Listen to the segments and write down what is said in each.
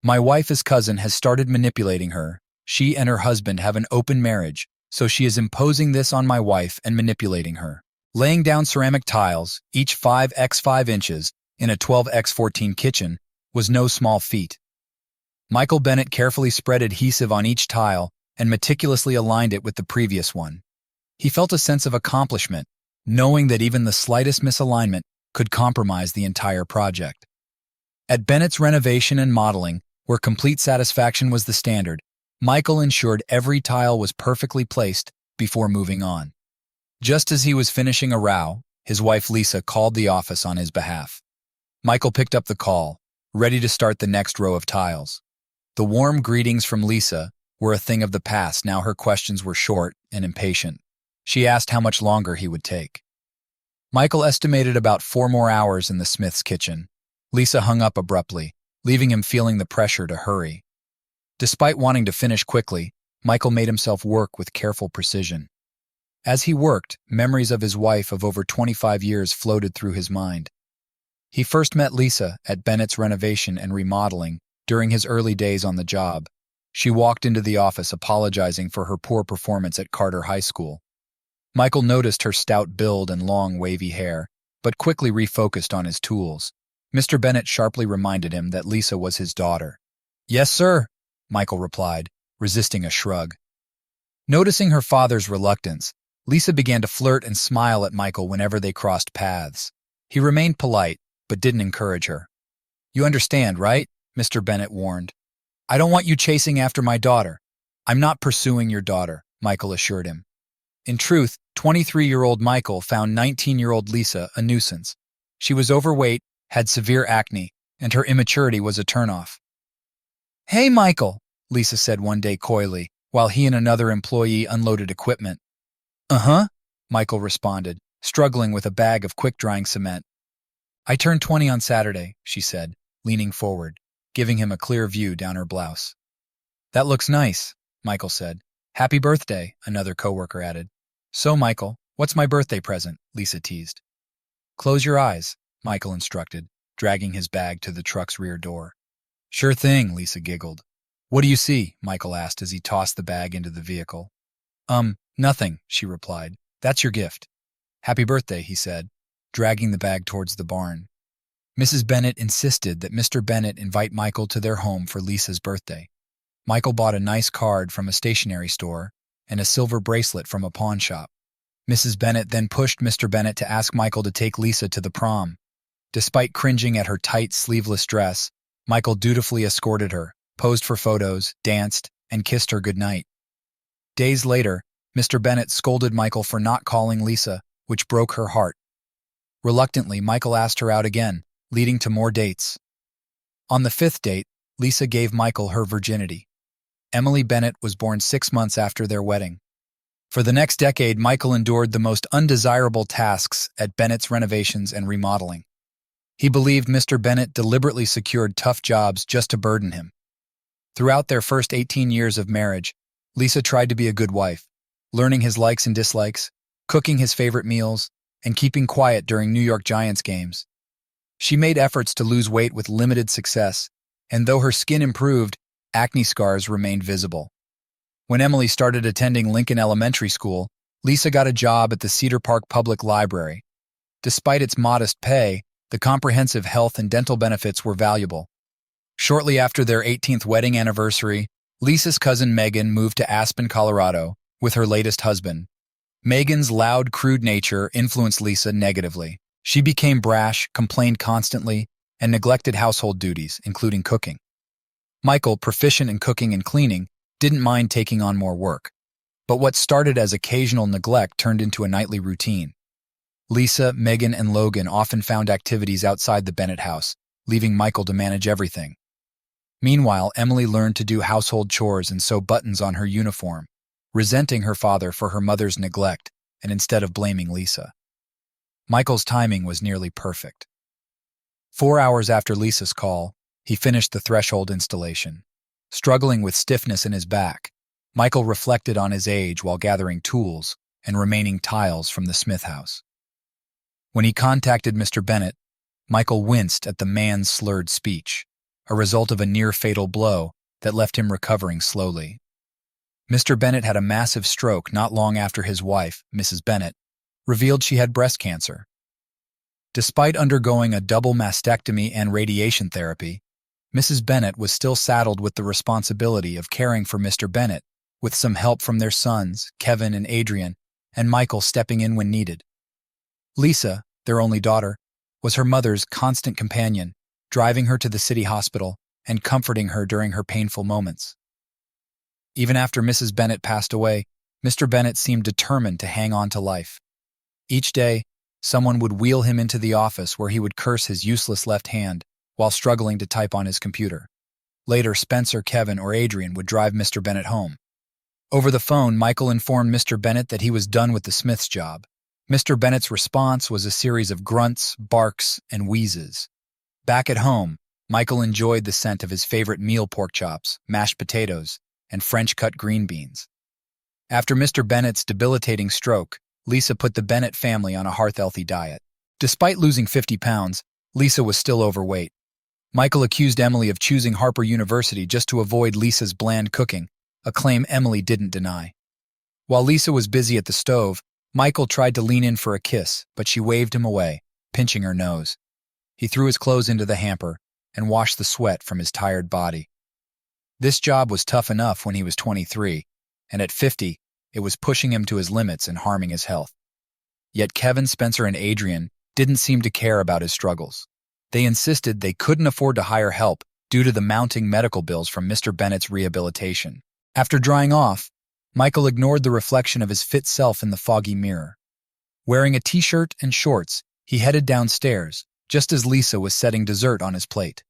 My wife's cousin has started manipulating her. She and her husband have an open marriage, so she is imposing this on my wife and manipulating her. Laying down ceramic tiles, each 5 by 5 inches, in a 12 by 14 kitchen, was no small feat. Michael Bennett carefully spread adhesive on each tile and meticulously aligned it with the previous one. He felt a sense of accomplishment, knowing that even the slightest misalignment could compromise the entire project. At Bennett's Renovation and Modeling, where complete satisfaction was the standard, Michael ensured every tile was perfectly placed before moving on. Just as he was finishing a row, his wife Lisa called the office on his behalf. Michael picked up the call, ready to start the next row of tiles. The warm greetings from Lisa were a thing of the past. Now her questions were short and impatient. She asked how much longer he would take. Michael estimated about 4 more hours in the Smith's kitchen. Lisa hung up abruptly, leaving him feeling the pressure to hurry. Despite wanting to finish quickly, Michael made himself work with careful precision. As he worked, memories of his wife of over 25 years floated through his mind. He first met Lisa at Bennett's Renovation and Remodeling during his early days on the job. She walked into the office apologizing for her poor performance at Carter High School. Michael noticed her stout build and long, wavy hair, but quickly refocused on his tools. Mr. Bennett sharply reminded him that Lisa was his daughter. "Yes, sir," Michael replied, resisting a shrug. Noticing her father's reluctance, Lisa began to flirt and smile at Michael whenever they crossed paths. He remained polite, but didn't encourage her. "You understand, right?" Mr. Bennett warned. "I don't want you chasing after my daughter." "I'm not pursuing your daughter," Michael assured him. In truth, 23-year-old Michael found 19-year-old Lisa a nuisance. She was overweight, had severe acne, and her immaturity was a turnoff. "Hey, Michael," Lisa said one day coyly, while he and another employee unloaded equipment. "Uh-huh," Michael responded, struggling with a bag of quick-drying cement. "I turned 20 on Saturday," she said, leaning forward, giving him a clear view down her blouse. "That looks nice," Michael said. "Happy birthday," another coworker added. "So, Michael, what's my birthday present?" Lisa teased. "Close your eyes," Michael instructed, dragging his bag to the truck's rear door. "Sure thing," Lisa giggled. "What do you see?" Michael asked as he tossed the bag into the vehicle. Nothing," she replied. "That's your gift." "Happy birthday," he said, dragging the bag towards the barn. Mrs. Bennett insisted that Mr. Bennett invite Michael to their home for Lisa's birthday. Michael bought a nice card from a stationery store and a silver bracelet from a pawn shop. Mrs. Bennett then pushed Mr. Bennett to ask Michael to take Lisa to the prom. Despite cringing at her tight, sleeveless dress, Michael dutifully escorted her, posed for photos, danced, and kissed her goodnight. Days later, Mr. Bennett scolded Michael for not calling Lisa, which broke her heart. Reluctantly, Michael asked her out again, leading to more dates. On the 5th date, Lisa gave Michael her virginity. Emily Bennett was born 6 months after their wedding. For the next decade, Michael endured the most undesirable tasks at Bennett's Renovations and Remodeling. He believed Mr. Bennett deliberately secured tough jobs just to burden him. Throughout their first 18 years of marriage, Lisa tried to be a good wife, learning his likes and dislikes, cooking his favorite meals, and keeping quiet during New York Giants games. She made efforts to lose weight with limited success, and though her skin improved, acne scars remained visible. When Emily started attending Lincoln Elementary School, Lisa got a job at the Cedar Park Public Library. Despite its modest pay, the comprehensive health and dental benefits were valuable. Shortly after their 18th wedding anniversary, Lisa's cousin Megan moved to Aspen, Colorado, with her latest husband. Megan's loud, crude nature influenced Lisa negatively. She became brash, complained constantly, and neglected household duties, including cooking. Michael, proficient in cooking and cleaning, didn't mind taking on more work. But what started as occasional neglect turned into a nightly routine. Lisa, Megan, and Logan often found activities outside the Bennett house, leaving Michael to manage everything. Meanwhile, Emily learned to do household chores and sew buttons on her uniform, resenting her father for her mother's neglect and instead of blaming Lisa. Michael's timing was nearly perfect. 4 hours after Lisa's call, he finished the threshold installation. Struggling with stiffness in his back, Michael reflected on his age while gathering tools and remaining tiles from the Smith house. When he contacted Mr. Bennett, Michael winced at the man's slurred speech. a result of a near-fatal blow that left him recovering slowly. Mr. Bennett had a massive stroke not long after his wife, Mrs. Bennett, revealed she had breast cancer. Despite undergoing a double mastectomy and radiation therapy, Mrs. Bennett was still saddled with the responsibility of caring for Mr. Bennett, with some help from their sons, Kevin and Adrian, and Michael stepping in when needed. Lisa, their only daughter, was her mother's constant companion, driving her to the city hospital and comforting her during her painful moments. Even after Mrs. Bennett passed away, Mr. Bennett seemed determined to hang on to life. Each day, someone would wheel him into the office where he would curse his useless left hand while struggling to type on his computer. Later, Spencer, Kevin, or Adrian would drive Mr. Bennett home. Over the phone, Michael informed Mr. Bennett that he was done with the Smith's job. Mr. Bennett's response was a series of grunts, barks, and wheezes. Back at home, Michael enjoyed the scent of his favorite meal: pork chops, mashed potatoes, and French-cut green beans. After Mr. Bennett's debilitating stroke, Lisa put the Bennett family on a heart-healthy diet. Despite losing 50 pounds, Lisa was still overweight. Michael accused Emily of choosing Harper University just to avoid Lisa's bland cooking, a claim Emily didn't deny. While Lisa was busy at the stove, Michael tried to lean in for a kiss, but she waved him away, pinching her nose. He threw his clothes into the hamper and washed the sweat from his tired body. This job was tough enough when he was 23, and at 50, it was pushing him to his limits and harming his health. Yet Kevin, Spencer, and Adrian didn't seem to care about his struggles. They insisted they couldn't afford to hire help due to the mounting medical bills from Mr. Bennett's rehabilitation. After drying off, Michael ignored the reflection of his fit self in the foggy mirror. Wearing a t-shirt and shorts, he headed downstairs, just as Lisa was setting dessert on his plate.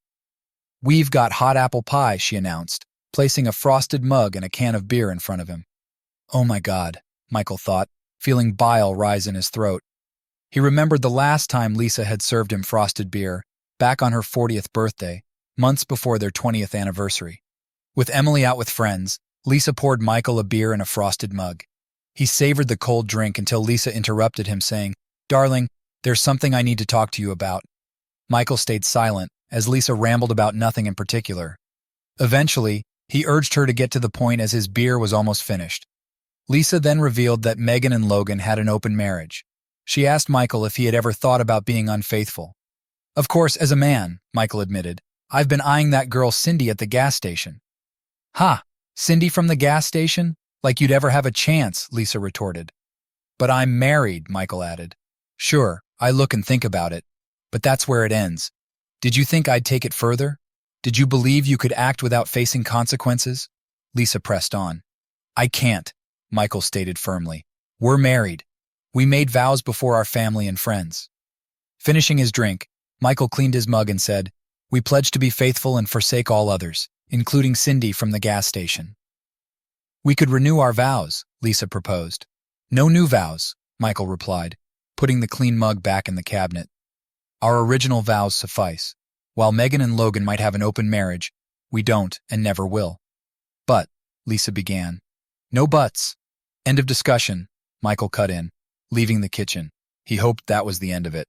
"We've got hot apple pie," she announced, placing a frosted mug and a can of beer in front of him. Oh my God, Michael thought, feeling bile rise in his throat. He remembered the last time Lisa had served him frosted beer, back on her 40th birthday, months before their 20th anniversary. With Emily out with friends, Lisa poured Michael a beer in a frosted mug. He savored the cold drink until Lisa interrupted him, saying, "Darling, there's something I need to talk to you about." Michael stayed silent as Lisa rambled about nothing in particular. Eventually, he urged her to get to the point as his beer was almost finished. Lisa then revealed that Megan and Logan had an open marriage. She asked Michael if he had ever thought about being unfaithful. "Of course, as a man," Michael admitted, "I've been eyeing that girl Cindy at the gas station." "Ha! Cindy from the gas station? Like you'd ever have a chance," Lisa retorted. "But I'm married," Michael added. "Sure, I look and think about it, but that's where it ends. Did you think I'd take it further? Did you believe you could act without facing consequences?" Lisa pressed on. "I can't," Michael stated firmly. "We're married. We made vows before our family and friends." Finishing his drink, Michael cleaned his mug and said, "We pledge to be faithful and forsake all others, including Cindy from the gas station." "We could renew our vows," Lisa proposed. "No new vows," Michael replied, putting the clean mug back in the cabinet. "Our original vows suffice. While Megan and Logan might have an open marriage, we don't and never will." "But," Lisa began. "No buts." "End of discussion," Michael cut in, leaving the kitchen. He hoped that was the end of it.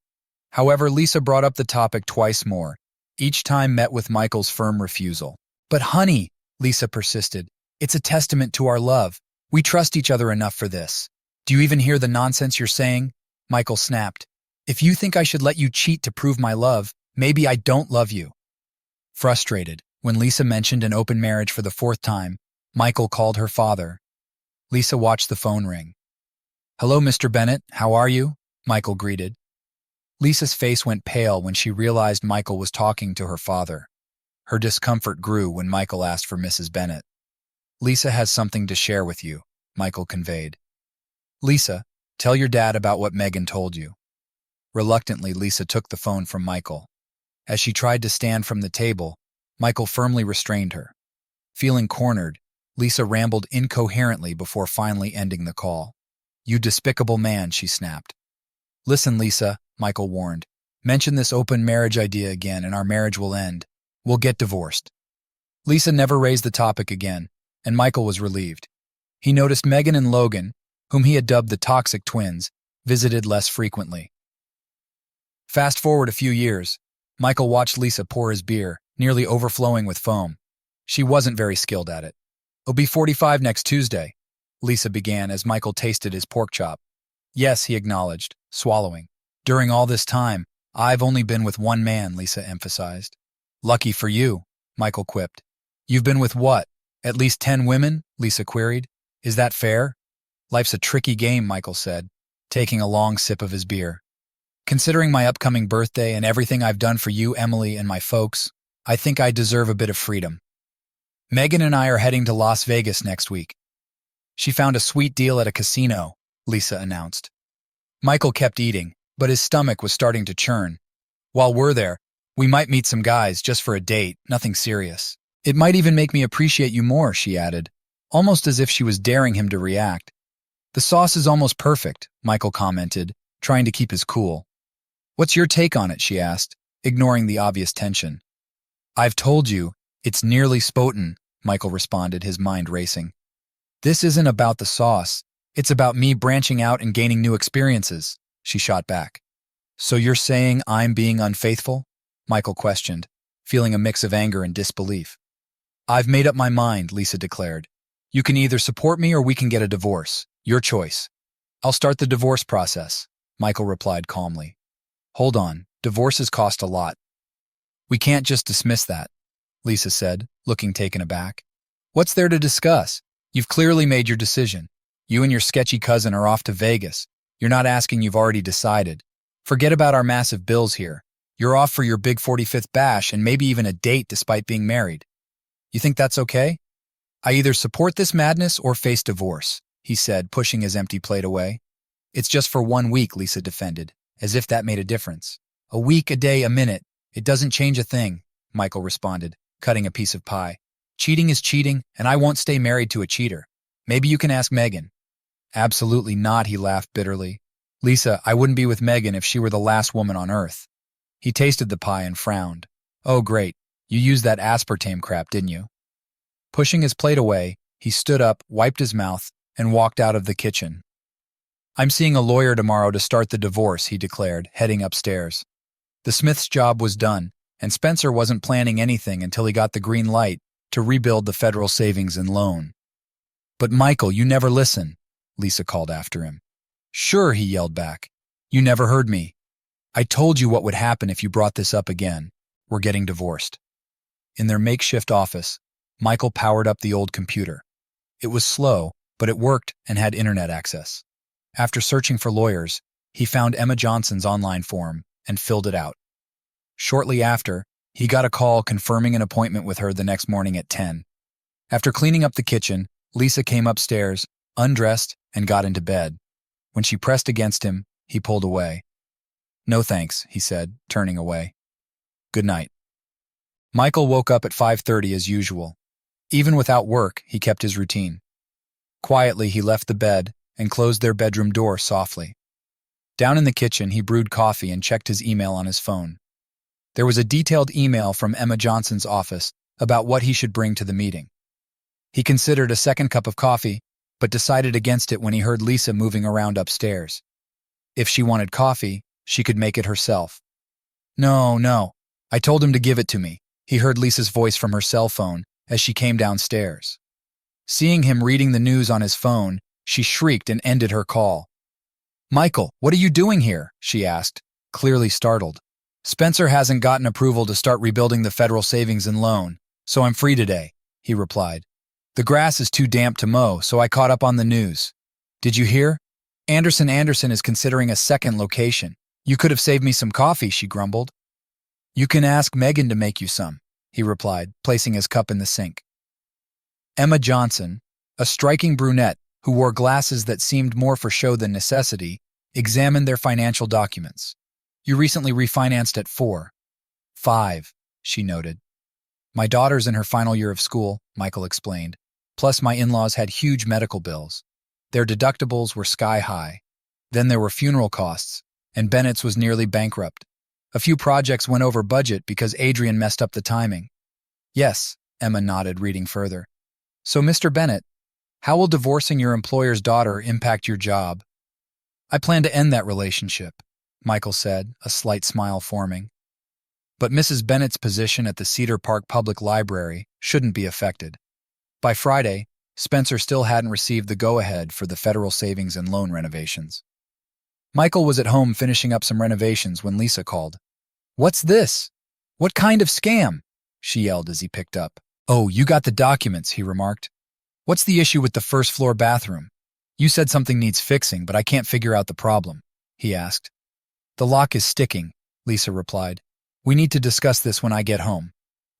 However, Lisa brought up the topic twice more, each time met with Michael's firm refusal. "But honey," Lisa persisted, "it's a testament to our love. We trust each other enough for this." "Do you even hear the nonsense you're saying?" Michael snapped. "If you think I should let you cheat to prove my love, maybe I don't love you." Frustrated, when Lisa mentioned an open marriage for the fourth time, Michael called her father. Lisa watched the phone ring. "Hello, Mr. Bennett, how are you?" Michael greeted. Lisa's face went pale when she realized Michael was talking to her father. Her discomfort grew when Michael asked for Mrs. Bennett. "Lisa has something to share with you," Michael conveyed. "Lisa, tell your dad about what Megan told you." Reluctantly, Lisa took the phone from Michael. As she tried to stand from the table, Michael firmly restrained her. Feeling cornered, Lisa rambled incoherently before finally ending the call. "You despicable man," she snapped. "Listen, Lisa," Michael warned. "Mention this open marriage idea again and our marriage will end. We'll get divorced." Lisa never raised the topic again, and Michael was relieved. He noticed Megan and Logan, whom he had dubbed the Toxic Twins, visited less frequently. Fast forward a few years, Michael watched Lisa pour his beer, nearly overflowing with foam. She wasn't very skilled at it. "I'll be 45 next Tuesday," Lisa began as Michael tasted his pork chop. "Yes," he acknowledged, swallowing. "During all this time, I've only been with one man," Lisa emphasized. "Lucky for you," Michael quipped. "You've been with what? At least 10 women?" Lisa queried. "Is that fair?" "Life's a tricky game," Michael said, taking a long sip of his beer. "Considering my upcoming birthday and everything I've done for you, Emily, and my folks, I think I deserve a bit of freedom. Megan and I are heading to Las Vegas next week. She found a sweet deal at a casino," Lisa announced. Michael kept eating, but his stomach was starting to churn. "While we're there, we might meet some guys just for a date, nothing serious. It might even make me appreciate you more," she added, almost as if she was daring him to react. "The sauce is almost perfect," Michael commented, trying to keep his cool. "What's your take on it?" she asked, ignoring the obvious tension. "I've told you, it's nearly spoten," Michael responded, his mind racing. "This isn't about the sauce. It's about me branching out and gaining new experiences," she shot back. "So you're saying I'm being unfaithful?" Michael questioned, feeling a mix of anger and disbelief. "I've made up my mind," Lisa declared. "You can either support me or we can get a divorce. Your choice." "I'll start the divorce process," Michael replied calmly. "Hold on, divorces cost a lot." "We can't just dismiss that," Lisa said, looking taken aback. "What's there to discuss? You've clearly made your decision. You and your sketchy cousin are off to Vegas. You're not asking, you've already decided. Forget about our massive bills here. You're off for your big 45th bash and maybe even a date despite being married. You think that's okay?" "I either support this madness or face divorce," he said, pushing his empty plate away. "It's just for 1 week," Lisa defended, as if that made a difference. "A week, a day, a minute. It doesn't change a thing," Michael responded, cutting a piece of pie. "Cheating is cheating, and I won't stay married to a cheater. Maybe you can ask Megan." "Absolutely not," he laughed bitterly. "Lisa, I wouldn't be with Megan if she were the last woman on earth." He tasted the pie and frowned. "Oh, great. You used that aspartame crap, didn't you?" Pushing his plate away, he stood up, wiped his mouth, and walked out of the kitchen. "I'm seeing a lawyer tomorrow to start the divorce," he declared, heading upstairs. The Smith's job was done, and Spencer wasn't planning anything until he got the green light to rebuild the federal savings and loan. "But Michael, you never listen," Lisa called after him. "Sure," he yelled back. "You never heard me. I told you what would happen if you brought this up again. We're getting divorced." In their makeshift office, Michael powered up the old computer. It was slow, but it worked and had internet access. After searching for lawyers, he found Emma Johnson's online form and filled it out. Shortly after, he got a call confirming an appointment with her the next morning at 10. After cleaning up the kitchen, Lisa came upstairs, undressed, and got into bed. When she pressed against him, he pulled away. "No thanks," he said, turning away. "Good night." Michael woke up at 5:30 as usual. Even without work, he kept his routine. Quietly, he left the bed and closed their bedroom door softly. Down in the kitchen, he brewed coffee and checked his email on his phone. There was a detailed email from Emma Johnson's office about what he should bring to the meeting. He considered a second cup of coffee, but decided against it when he heard Lisa moving around upstairs. If she wanted coffee, she could make it herself. No, I told him to give it to me," he heard Lisa's voice from her cell phone as she came downstairs. Seeing him reading the news on his phone, she shrieked and ended her call. "Michael, what are you doing here?" she asked, clearly startled. "Spencer hasn't gotten approval to start rebuilding the federal savings and loan, so I'm free today," he replied. "The grass is too damp to mow, so I caught up on the news. Did you hear? Anderson is considering a second location. You could have saved me some coffee," she grumbled. "You can ask Megan to make you some," he replied, placing his cup in the sink. Emma Johnson, a striking brunette who wore glasses that seemed more for show than necessity, examined their financial documents. "You recently refinanced at 4.5, she noted. "My daughter's in her final year of school," Michael explained. "Plus my in-laws had huge medical bills. Their deductibles were sky high. Then there were funeral costs, and Bennett's was nearly bankrupt. A few projects went over budget because Adrian messed up the timing." "Yes," Emma nodded, reading further. "So, Mr. Bennett, how will divorcing your employer's daughter impact your job?" "I plan to end that relationship," Michael said, a slight smile forming. but Mrs. Bennett's position at the Cedar Park Public Library shouldn't be affected. By Friday, Spencer still hadn't received the go-ahead for the federal savings and loan renovations. Michael was at home finishing up some renovations when Lisa called. "What's this? What kind of scam?" she yelled as he picked up. "Oh, you got the documents," he remarked. "What's the issue with the first-floor bathroom? You said something needs fixing, but I can't figure out the problem," he asked. "The lock is sticking," Lisa replied. "We need to discuss this when I get home."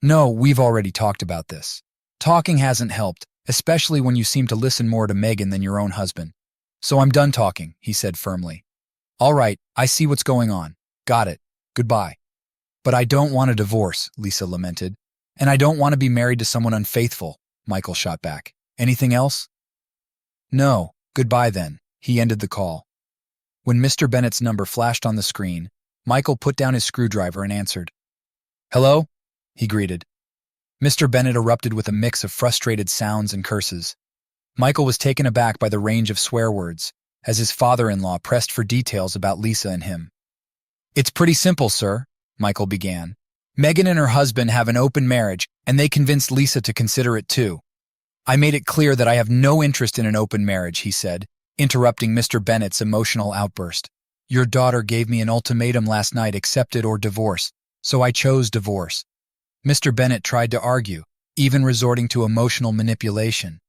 "No, we've already talked about this. Talking hasn't helped, especially when you seem to listen more to Megan than your own husband. So I'm done talking," he said firmly. "All right, I see what's going on. Got it. Goodbye." "But I don't want a divorce," Lisa lamented. "And I don't want to be married to someone unfaithful," Michael shot back. "Anything else?" "No. Goodbye then." He ended the call. When Mr. Bennett's number flashed on the screen, Michael put down his screwdriver and answered. "Hello?" he greeted. Mr. Bennett erupted with a mix of frustrated sounds and curses. Michael was taken aback by the range of swear words, as his father-in-law pressed for details about Lisa and him. "It's pretty simple, sir," Michael began. "Megan and her husband have an open marriage, and they convinced Lisa to consider it too. I made it clear that I have no interest in an open marriage," he said, interrupting Mr. Bennett's emotional outburst. "Your daughter gave me an ultimatum last night: accept it or divorce, so I chose divorce." Mr. Bennett tried to argue, even resorting to emotional manipulation.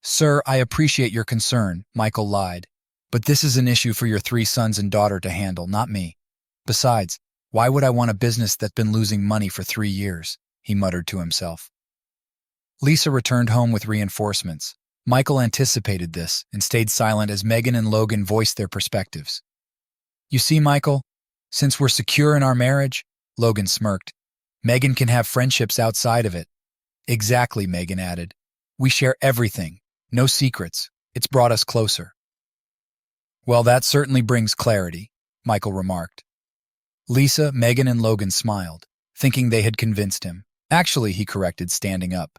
"Sir, I appreciate your concern," Michael lied, "but this is an issue for your 3 sons and daughter to handle, not me. Besides, why would I want a business that's been losing money for 3 years?" he muttered to himself. Lisa returned home with reinforcements. Michael anticipated this and stayed silent as Megan and Logan voiced their perspectives. "You see, Michael, since we're secure in our marriage," Logan smirked, "Megan can have friendships outside of it." "Exactly," Megan added. "We share everything, no secrets. It's brought us closer." "Well, that certainly brings clarity," Michael remarked. Lisa, Megan, and Logan smiled, thinking they had convinced him. "Actually," he corrected, standing up.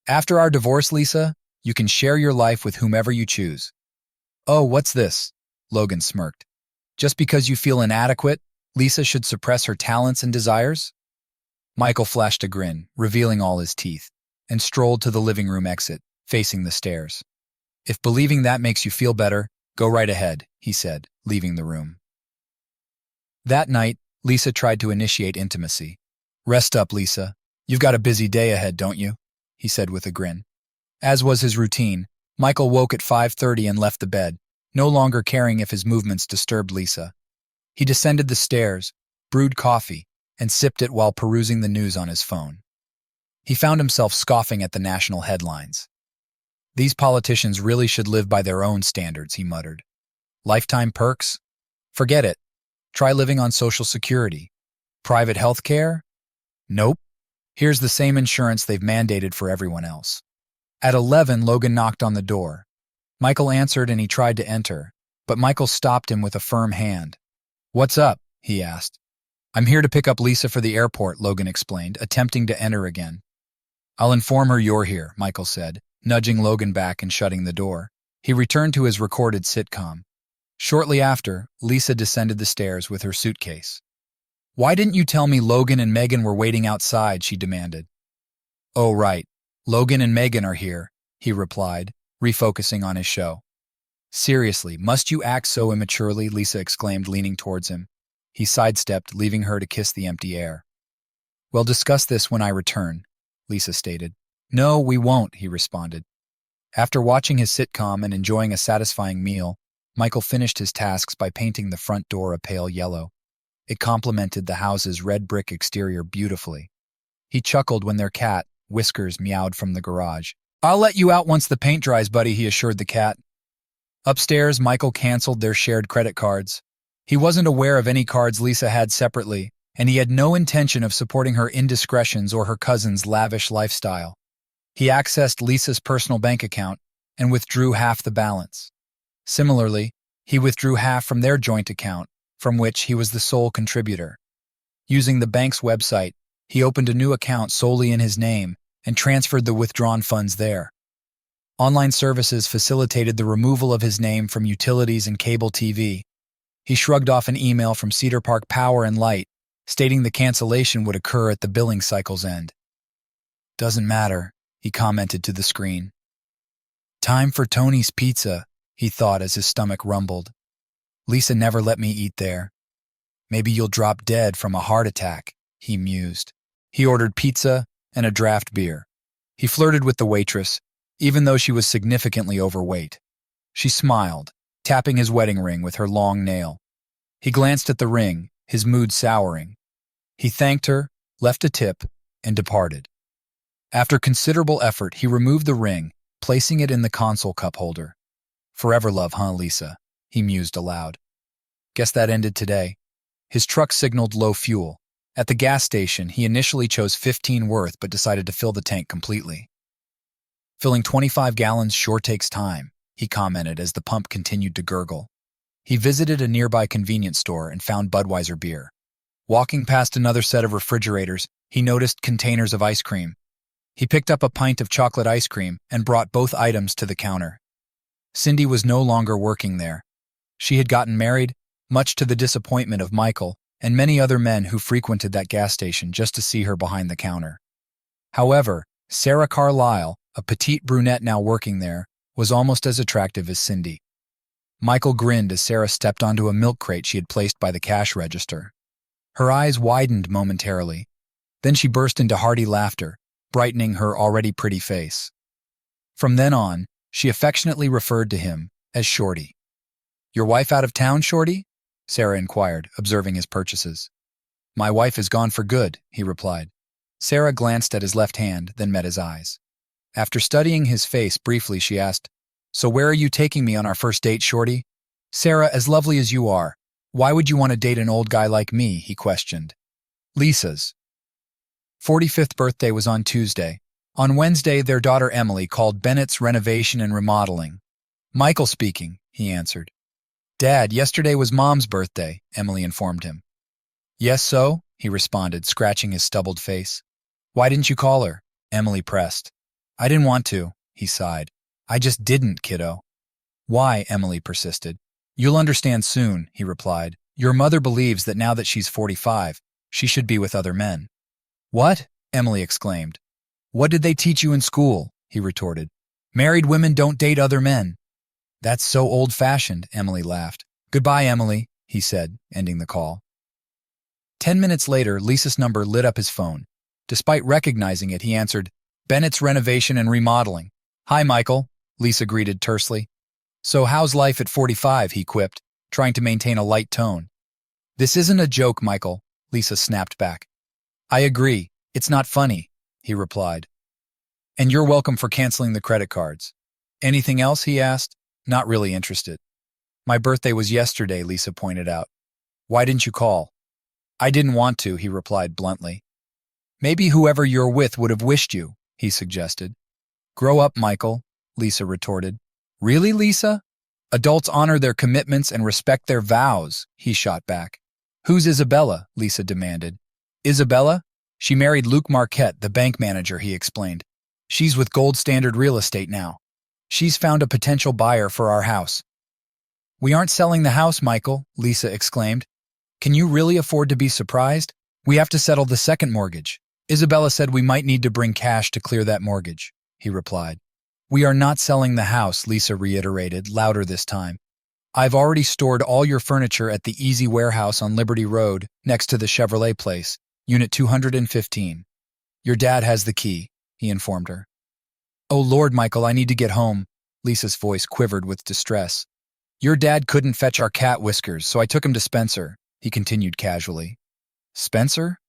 "After our divorce, Lisa, you can share your life with whomever you choose." "Oh, what's this?" Logan smirked. "Just because you feel inadequate, Lisa should suppress her talents and desires?" Michael flashed a grin, revealing all his teeth, and strolled to the living room exit, facing the stairs. "If believing that makes you feel better, go right ahead," he said, leaving the room. That night, Lisa tried to initiate intimacy. "Rest up, Lisa. You've got a busy day ahead, don't you?" he said with a grin. As was his routine, Michael woke at 5:30 and left the bed, no longer caring if his movements disturbed Lisa. He descended the stairs, brewed coffee, and sipped it while perusing the news on his phone. He found himself scoffing at the national headlines. "These politicians really should live by their own standards," he muttered. "Lifetime perks? Forget it. Try living on Social Security. Private health care? Nope. Here's the same insurance they've mandated for everyone else." At 11, Logan knocked on the door. Michael answered and he tried to enter, but Michael stopped him with a firm hand. "What's up?" he asked. "I'm here to pick up Lisa for the airport," Logan explained, attempting to enter again. "I'll inform her you're here," Michael said, nudging Logan back and shutting the door. He returned to his recorded sitcom. Shortly after, Lisa descended the stairs with her suitcase. "Why didn't you tell me Logan and Megan were waiting outside?" she demanded. "Oh, right. Logan and Megan are here," he replied, refocusing on his show. "Seriously, must you act so immaturely?" Lisa exclaimed, leaning towards him. He sidestepped, leaving her to kiss the empty air. "We'll discuss this when I return," Lisa stated. "No, we won't," he responded. After watching his sitcom and enjoying a satisfying meal, Michael finished his tasks by painting the front door a pale yellow. It complemented the house's red brick exterior beautifully. He chuckled when their cat, Whiskers, meowed from the garage. "I'll let you out once the paint dries, buddy," he assured the cat. Upstairs, Michael canceled their shared credit cards. He wasn't aware of any cards Lisa had separately, and he had no intention of supporting her indiscretions or her cousin's lavish lifestyle. He accessed Lisa's personal bank account and withdrew half the balance. Similarly, he withdrew half from their joint account, from which he was the sole contributor. Using the bank's website, he opened a new account solely in his name and transferred the withdrawn funds there. Online services facilitated the removal of his name from utilities and cable TV. He shrugged off an email from Cedar Park Power and Light, stating the cancellation would occur at the billing cycle's end. "Doesn't matter," he commented to the screen. "Time for Tony's Pizza," he thought as his stomach rumbled. "Lisa never let me eat there. Maybe you'll drop dead from a heart attack," he mused. He ordered pizza and a draft beer. He flirted with the waitress, even though she was significantly overweight. She smiled, tapping his wedding ring with her long nail. He glanced at the ring, his mood souring. He thanked her, left a tip, and departed. After considerable effort, he removed the ring, placing it in the console cup holder. "Forever love, huh, Lisa?" he mused aloud. Guess that ended today. His truck signaled low fuel. At the gas station, he initially chose 15 worth but decided to fill the tank completely. "Filling 25 gallons sure takes time," he commented as the pump continued to gurgle. He visited a nearby convenience store and found Budweiser beer. Walking past another set of refrigerators, he noticed containers of ice cream. He picked up a pint of chocolate ice cream and brought both items to the counter. Cindy was no longer working there. She had gotten married, much to the disappointment of Michael and many other men who frequented that gas station just to see her behind the counter. However, Sarah Carlyle, a petite brunette now working there, was almost as attractive as Cindy. Michael grinned as Sarah stepped onto a milk crate she had placed by the cash register. Her eyes widened momentarily. Then she burst into hearty laughter, brightening her already pretty face. From then on, she affectionately referred to him as Shorty. "Your wife out of town, Shorty?" Sarah inquired, observing his purchases. "My wife is gone for good," he replied. Sarah glanced at his left hand, then met his eyes. After studying his face briefly, she asked, "So where are you taking me on our first date, Shorty?" "Sarah, as lovely as you are, why would you want to date an old guy like me?" he questioned. Lisa's 45th birthday was on Tuesday. On Wednesday, their daughter Emily called Bennett's Renovation and Remodeling. "Michael speaking," he answered. "Dad, yesterday was Mom's birthday," Emily informed him. "Yes, so?" he responded, scratching his stubbled face. "Why didn't you call her?" Emily pressed. "I didn't want to," he sighed. "I just didn't, kiddo." "Why?" Emily persisted. "You'll understand soon," he replied. "Your mother believes that now that she's 45, she should be with other men." "What?" Emily exclaimed. "What did they teach you in school?" he retorted. "Married women don't date other men." "That's so old-fashioned," Emily laughed. "Goodbye, Emily," he said, ending the call. 10 minutes later, Lisa's number lit up his phone. Despite recognizing it, he answered, "Bennett's Renovation and Remodeling." "Hi, Michael," Lisa greeted tersely. "So how's life at 45, he quipped, trying to maintain a light tone. "This isn't a joke, Michael," Lisa snapped back. "I agree. It's not funny," he replied. "And you're welcome for canceling the credit cards." "Anything else?" he asked, not really interested. "My birthday was yesterday," Lisa pointed out. "Why didn't you call?" "I didn't want to," he replied bluntly. "Maybe whoever you're with would have wished you," he suggested. "Grow up, Michael," Lisa retorted. "Really, Lisa? Adults honor their commitments and respect their vows," he shot back. "Who's Isabella?" Lisa demanded. "Isabella? She married Luke Marquette, the bank manager," he explained. "She's with Gold Standard Real Estate now. She's found a potential buyer for our house." "We aren't selling the house, Michael," Lisa exclaimed. "Can you really afford to be surprised? We have to settle the second mortgage. Isabella said we might need to bring cash to clear that mortgage," he replied. "We are not selling the house," Lisa reiterated, louder this time. "I've already stored all your furniture at the Easy Warehouse on Liberty Road, next to the Chevrolet place, Unit 215. Your dad has the key," he informed her. "Oh Lord, Michael, I need to get home." Lisa's voice quivered with distress. "Your dad couldn't fetch our cat Whiskers, so I took him to Spencer," he continued casually. "Spencer?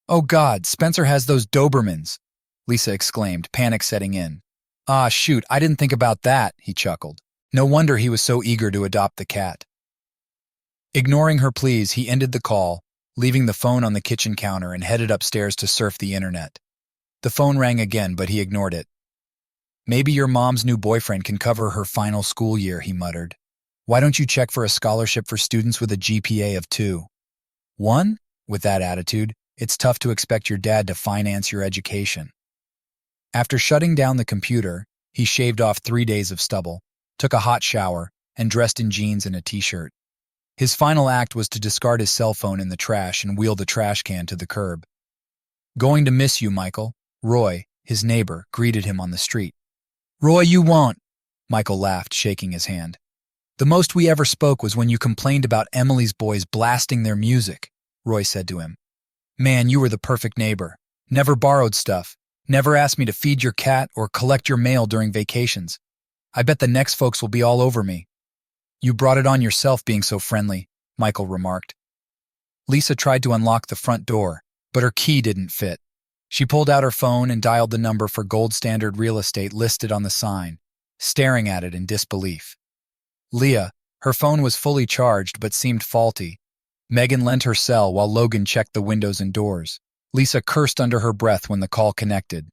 Oh God, Spencer has those Dobermans," Lisa exclaimed, panic setting in. "Ah, shoot, I didn't think about that," he chuckled. No wonder he was so eager to adopt the cat. Ignoring her pleas, he ended the call, leaving the phone on the kitchen counter and headed upstairs to surf the internet. The phone rang again, but he ignored it. "Maybe your mom's new boyfriend can cover her final school year," he muttered. "Why don't you check for a scholarship for students with a GPA of 2? 1? With that attitude, it's tough to expect your dad to finance your education." After shutting down the computer, he shaved off 3 days of stubble, took a hot shower, and dressed in jeans and a t-shirt. His final act was to discard his cell phone in the trash and wheel the trash can to the curb. "Going to miss you, Michael." Roy, his neighbor, greeted him on the street. "Roy, you won't," Michael laughed, shaking his hand. "The most we ever spoke was when you complained about Emily's boys blasting their music," Roy said to him. "Man, you were the perfect neighbor. Never borrowed stuff. Never asked me to feed your cat or collect your mail during vacations. I bet the next folks will be all over me." "You brought it on yourself being so friendly," Michael remarked. Lisa tried to unlock the front door, but her key didn't fit. She pulled out her phone and dialed the number for Gold Standard Real Estate listed on the sign, staring at it in disbelief. Leah, her phone was fully charged but seemed faulty. Megan lent her cell while Logan checked the windows and doors. Lisa cursed under her breath when the call connected.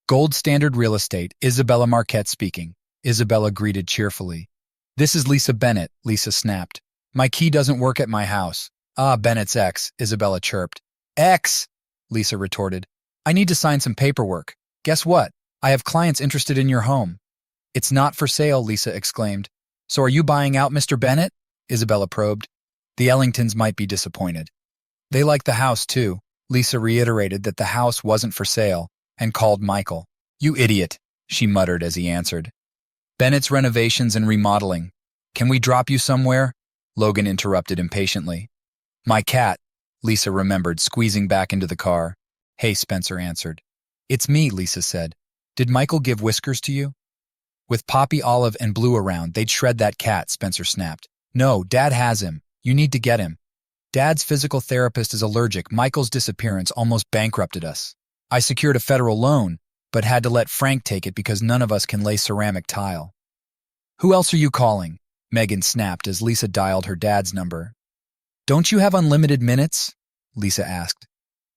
"Gold Standard Real Estate, Isabella Marquette speaking," Isabella greeted cheerfully. "This is Lisa Bennett," Lisa snapped. "My key doesn't work at my house." "Ah, Bennett's ex," Isabella chirped. "Ex?" Lisa retorted. "I need to sign some paperwork. Guess what? I have clients interested in your home." "It's not for sale," Lisa exclaimed. "So are you buying out Mr. Bennett?" Isabella probed. The Ellingtons might be disappointed. "They like the house, too." Lisa reiterated that the house wasn't for sale and called Michael. "You idiot," she muttered as he answered. "Bennett's renovations and remodeling. Can we drop you somewhere?" Logan interrupted impatiently. "My cat," Lisa remembered, squeezing back into the car. "Hey," Spencer answered. "It's me," Lisa said. "Did Michael give Whiskers to you?" "With Poppy, Olive, and Blue around, they'd shred that cat," Spencer snapped. "No, Dad has him. You need to get him. Dad's physical therapist is allergic. Michael's disappearance almost bankrupted us. I secured a federal loan, but had to let Frank take it because none of us can lay ceramic tile." "Who else are you calling?" Megan snapped as Lisa dialed her dad's number. "Don't you have unlimited minutes?" Lisa asked.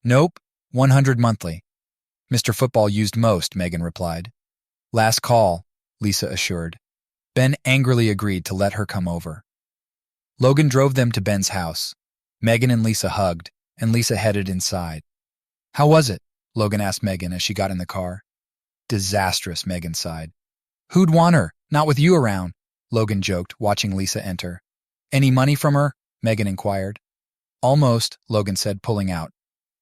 "Nope, 100 monthly. Mr. Football used most," Megan replied. "Last call," Lisa assured. Ben angrily agreed to let her come over. Logan drove them to Ben's house. Megan and Lisa hugged, and Lisa headed inside. "How was it?" Logan asked Megan as she got in the car. "Disastrous," Megan sighed. "Who'd want her? Not with you around," Logan joked, watching Lisa enter. "Any money from her?" Megan inquired. "Almost," Logan said, pulling out.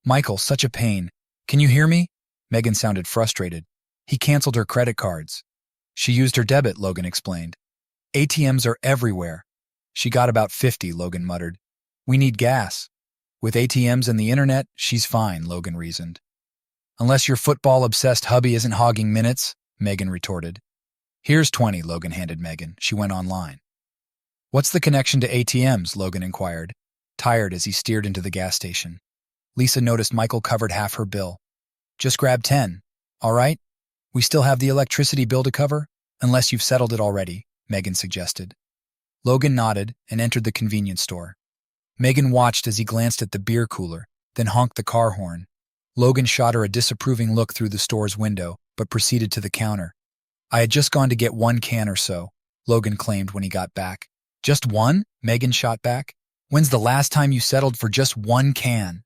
"Michael, such a pain. Can you hear me?" Megan sounded frustrated. "He canceled her credit cards." "She used her debit," Logan explained. "ATMs are everywhere." "She got about 50, Logan muttered. "We need gas." "With ATMs and the internet, she's fine," Logan reasoned. "Unless your football-obsessed hubby isn't hogging minutes," Megan retorted. "Here's 20, Logan handed Megan. She went online. "What's the connection to ATMs?" Logan inquired, tired as he steered into the gas station. Lisa noticed Michael covered half her bill. "Just grab 10. All right? We still have the electricity bill to cover, unless you've settled it already," Megan suggested. Logan nodded and entered the convenience store. Megan watched as he glanced at the beer cooler, then honked the car horn. Logan shot her a disapproving look through the store's window, but proceeded to the counter. "I had just gone to get 1 can or so," Logan claimed when he got back. "Just one?" Megan shot back. "When's the last time you settled for just 1 can?"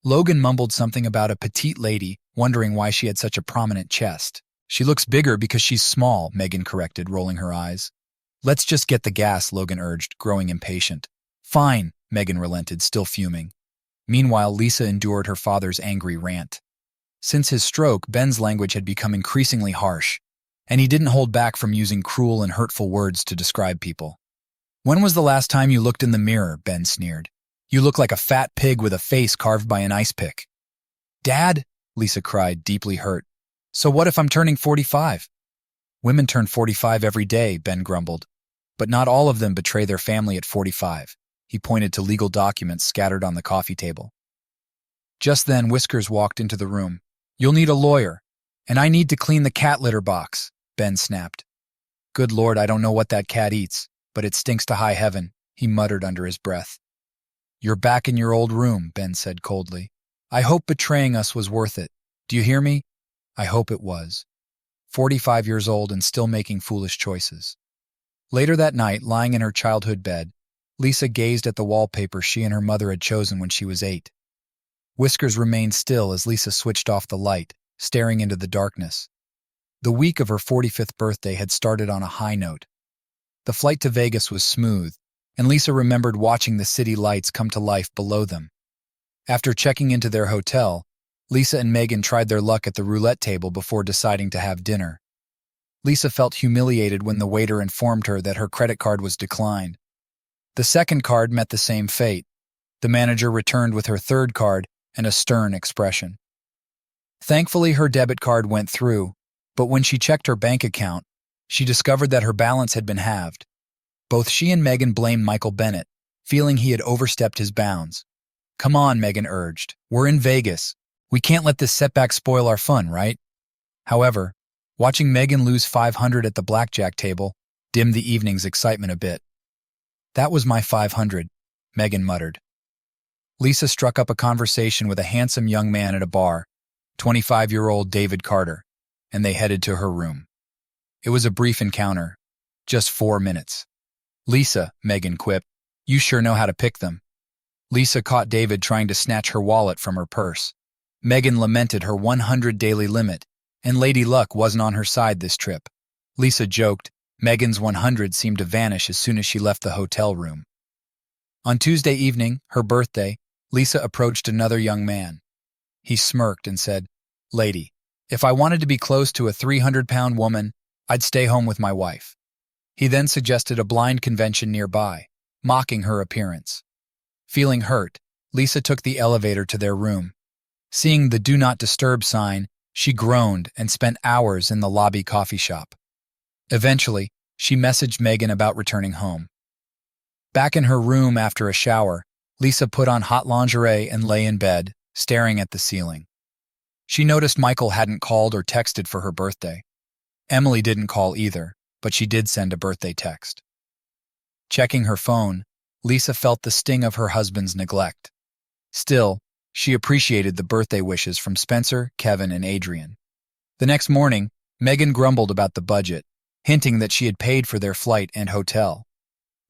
Logan mumbled something about a petite lady, wondering why she had such a prominent chest. "She looks bigger because she's small," Megan corrected, rolling her eyes. "Let's just get the gas," Logan urged, growing impatient. "Fine," Megan relented, still fuming. Meanwhile, Lisa endured her father's angry rant. Since his stroke, Ben's language had become increasingly harsh, and he didn't hold back from using cruel and hurtful words to describe people. "When was the last time you looked in the mirror?" Ben sneered. "You look like a fat pig with a face carved by an ice pick." "Dad," Lisa cried, deeply hurt. "So what if I'm turning 45? "Women turn 45 every day," Ben grumbled. "But not all of them betray their family at 45. He pointed to legal documents scattered on the coffee table. Just then, Whiskers walked into the room. "You'll need a lawyer, and I need to clean the cat litter box," Ben snapped. "Good Lord, I don't know what that cat eats, but it stinks to high heaven," he muttered under his breath. "You're back in your old room," Ben said coldly. "I hope betraying us was worth it. Do you hear me? I hope it was." 45 years old and still making foolish choices. Later that night, lying in her childhood bed, Lisa gazed at the wallpaper she and her mother had chosen when she was 8. Whiskers remained still as Lisa switched off the light, staring into the darkness. The week of her 45th birthday had started on a high note. The flight to Vegas was smooth, and Lisa remembered watching the city lights come to life below them. After checking into their hotel, Lisa and Megan tried their luck at the roulette table before deciding to have dinner. Lisa felt humiliated when the waiter informed her that her credit card was declined. The second card met the same fate. The manager returned with her third card and a stern expression. Thankfully, her debit card went through, but when she checked her bank account, she discovered that her balance had been halved. Both she and Megan blamed Michael Bennett, feeling he had overstepped his bounds. "Come on," Megan urged. "We're in Vegas. We can't let this setback spoil our fun, right?" However, watching Megan lose 500 at the blackjack table dimmed the evening's excitement a bit. "That was my 500, Megan muttered. Lisa struck up a conversation with a handsome young man at a bar, 25-year-old David Carter, and they headed to her room. It was a brief encounter, just 4 minutes. "Lisa," Megan quipped, "you sure know how to pick them." Lisa caught David trying to snatch her wallet from her purse. Megan lamented her 100 daily limit, and Lady Luck wasn't on her side this trip. Lisa joked. Megan's 100 seemed to vanish as soon as she left the hotel room. On Tuesday evening, her birthday, Lisa approached another young man. He smirked and said, "Lady, if I wanted to be close to a 300-pound woman, I'd stay home with my wife." He then suggested a blind convention nearby, mocking her appearance. Feeling hurt, Lisa took the elevator to their room. Seeing the "Do Not Disturb" sign, she groaned and spent hours in the lobby coffee shop. Eventually, she messaged Megan about returning home. Back in her room after a shower, Lisa put on hot lingerie and lay in bed, staring at the ceiling. She noticed Michael hadn't called or texted for her birthday. Emily didn't call either, but she did send a birthday text. Checking her phone, Lisa felt the sting of her husband's neglect. Still, she appreciated the birthday wishes from Spencer, Kevin, and Adrian. The next morning, Megan grumbled about the budget, hinting that she had paid for their flight and hotel.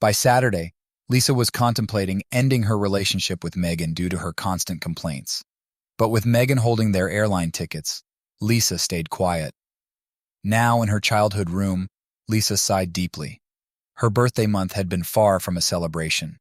By Saturday, Lisa was contemplating ending her relationship with Megan due to her constant complaints. But with Megan holding their airline tickets, Lisa stayed quiet. Now in her childhood room, Lisa sighed deeply. Her birthday month had been far from a celebration.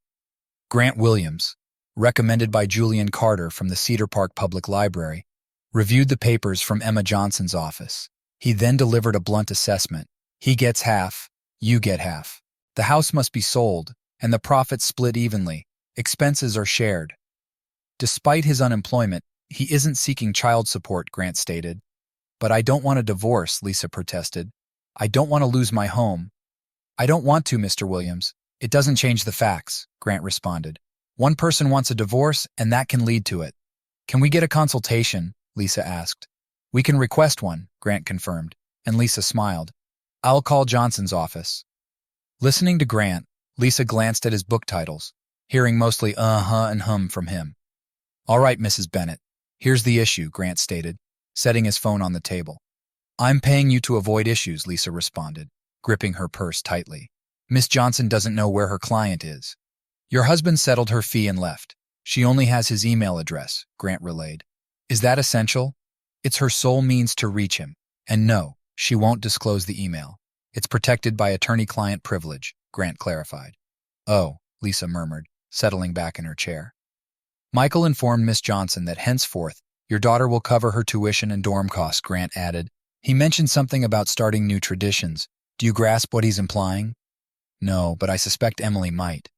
Grant Williams, recommended by Julian Carter from the Cedar Park Public Library, reviewed the papers from Emma Johnson's office. He then delivered a blunt assessment. "He gets half, you get half. The house must be sold, and the profits split evenly. Expenses are shared." Despite his unemployment, he isn't seeking child support, Grant stated. "But I don't want a divorce," Lisa protested. "I don't want to lose my home." "I don't want to, Mr. Williams. It doesn't change the facts," Grant responded. "One person wants a divorce, and that can lead to it." "Can we get a consultation?" Lisa asked. "We can request one," Grant confirmed, and Lisa smiled. "I'll call Johnson's office." Listening to Grant, Lisa glanced at his book titles, hearing mostly uh-huh and hum from him. "All right, Mrs. Bennett, here's the issue," Grant stated, setting his phone on the table. "I'm paying you to avoid issues," Lisa responded, gripping her purse tightly. "Miss Johnson doesn't know where her client is." "Your husband settled her fee and left. She only has his email address," Grant relayed. "Is that essential?" "It's her sole means to reach him. And no, she won't disclose the email. It's protected by attorney-client privilege," Grant clarified. "Oh," Lisa murmured, settling back in her chair. Michael informed Miss Johnson that henceforth, your daughter will cover her tuition and dorm costs, Grant added. He mentioned something about starting new traditions. Do you grasp what he's implying? "No, but I suspect Emily might."